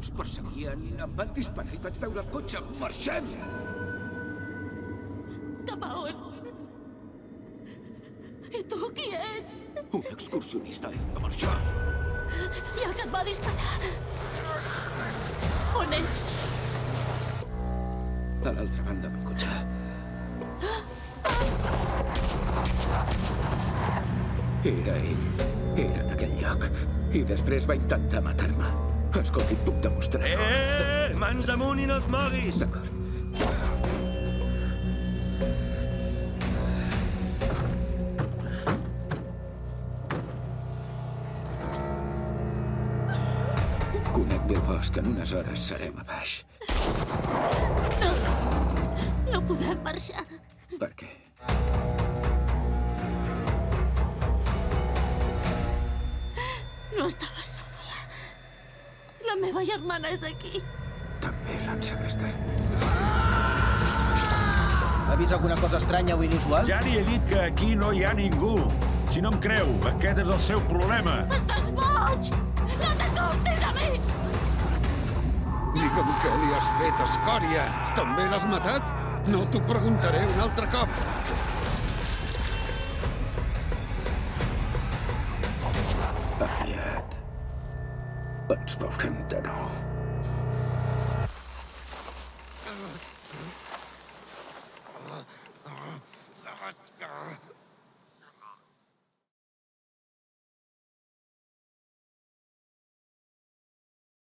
Ens perseguien, em van disparar i vaig veure el cotxe marxant. Cap a on? I tu qui ets? Un excursionista hem de marxar. I el que et va disparar? On és? A l'altra banda del cotxe. Era ell. Era en aquell lloc. I després va intentar matar-me. Escolti, puc demostrar. Mans amunt i no et moguis! D'acord. Conec bé el bosc. En unes hores serem a baix. No podem marxar. Per què? No estava sola. La meva germana és aquí. També l'han segrestat. Ha vist alguna cosa estranya o inusual? Ja li he dit que aquí no hi ha ningú. Si no em creu, aquest és el seu problema. Estàs boig! No t'acostis a mi! Digue'm què li has fet, escòria. També l'has matat? No t'ho preguntaré un altre cop. Aviat ens veurem de nou.